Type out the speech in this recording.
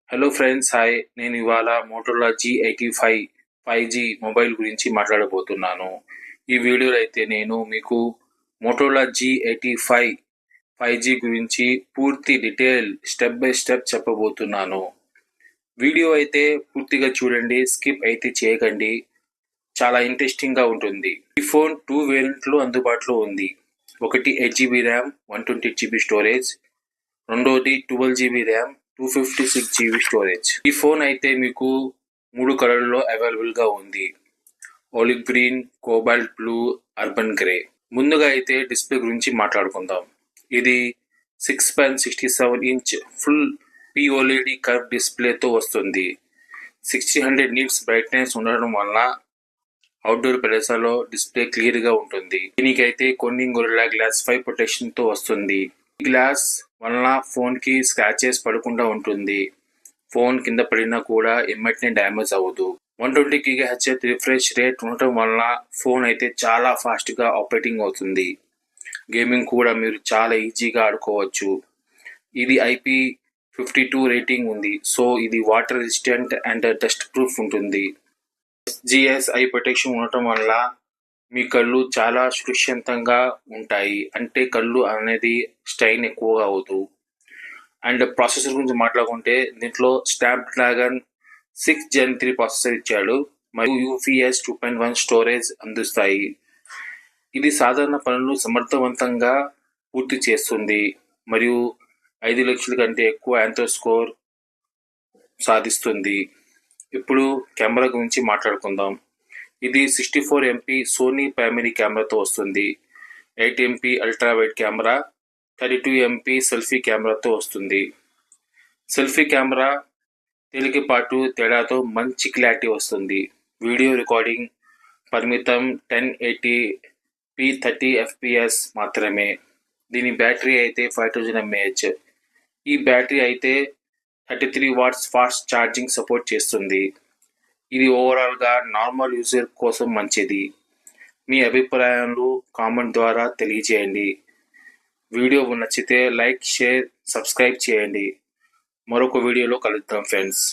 Hello friends, hi. నేను ఇవాళ Motorola G85 5G mobile గురించి మాట్లాడబోతున్నాను. ఈ వీడియోలో అయితే నేను మీకు మోటోరోలా G85 5G గురించి పూర్తి డీటెయిల్ స్టెప్ బై స్టెప్ చెప్పబోతున్నాను. వీడియో అయితే పూర్తిగా చూడండి, స్కిప్ అయితే చేయకండి. చాలా ఇంట్రెస్టింగ్గా ఉంటుంది. ఈ ఫోన్ 2 వేరియంట్లు అందుబాటులో ఉంది. ఒకటి 8GB ర్యామ్, 128GB స్టోరేజ్. రెండోది 12GB ర్యామ్, 256GB స్టోరేజ్. ఈ ఫోన్ అయితే మీకు 3 కలర్లో అవైలబుల్గా ఉంది: olive green, cobalt blue, urban grey. ముందుగా అయితే డిస్ప్లే గురించి మాట్లాడుకుందాం. ఇది 6.67 ఇంచ్ ఫుల్ POLED కర్వ్ డిస్ప్లేతో వస్తుంది. 1600 నిట్స్ బ్రైట్నెస్ ఉండడం వలన అవుట్డోర్ ప్రదేశాల్లో డిస్ప్లే క్లియర్గా ఉంటుంది. దీనికైతే కొన్ని గొరిల్లా గ్లాస్ 5 ప్రొటెక్షన్తో వస్తుంది. ఈ గ్లాస్ వలన ఫోన్కి స్క్రాచెస్ పడకుండా ఉంటుంది. ఫోన్ కింద పడినా కూడా ఎమ్మటనే డ్యామేజ్ అవ్వదు. 120 GHz రిఫ్రెష్ రేట్ ఉండటం వలన ఫోన్ అయితే చాలా ఫాస్ట్గా ఆపరేటింగ్ అవుతుంది. గేమింగ్ కూడా మీరు చాలా ఈజీగా ఆడుకోవచ్చు. ఇది IP52 రేటింగ్ ఉంది, సో ఇది water resistant and dust proof ఉంటుంది. SGS ఐ ప్రొటెక్షన్ ఉండటం వల్ల మీ కళ్ళు చాలా సురక్షితంగా ఉంటాయి. అంటే కళ్ళు అనేది స్ట్రెయిన్ ఎక్కువగా అవ్వదు. అండ్ ప్రాసెసర్ గురించి మాట్లాడుకుంటే దీంట్లో స్నాప్డ్రాగన్ 6 Gen 3 ప్రాసెసర్ ఇచ్చాడు, మరియు UFS 2.1 స్టోరేజ్ అందిస్తాయి. ఇది సాధారణ పనులు సమర్థవంతంగా పూర్తి చేస్తుంది మరియు 5 లక్షల కంటే ఎక్కువ యాంతో స్కోర్ సాధిస్తుంది. ఇప్పుడు కెమెరా గురించి మాట్లాడుకుందాం. ఇది 64 MP సోనీ ప్రైమరీ కెమెరాతో వస్తుంది. 8 MP ultra wide camera, 32 MP selfie కెమెరాతో వస్తుంది. సెల్ఫీ కెమెరా తేలికపాటు తేడాతో మంచి క్లారిటీ వస్తుంది. వీడియో రికార్డింగ్ పరిమితం 1080p 30 FPS మాత్రమే. దీని బ్యాటరీ అయితే 5000 mAh. ఈ బ్యాటరీ అయితే 33 watts ఫాస్ట్ ఛార్జింగ్ సపోర్ట్ చేస్తుంది. ఇది ఓవరాల్గా నార్మల్ యూజర్ కోసం మంచిది. మీ అభిప్రాయాలు కామెంట్ ద్వారా తెలియజేయండి. వీడియో నచ్చితే లైక్, షేర్, సబ్స్క్రైబ్ చేయండి. మరొక వీడియోలో కలుద్దాం ఫ్రెండ్స్.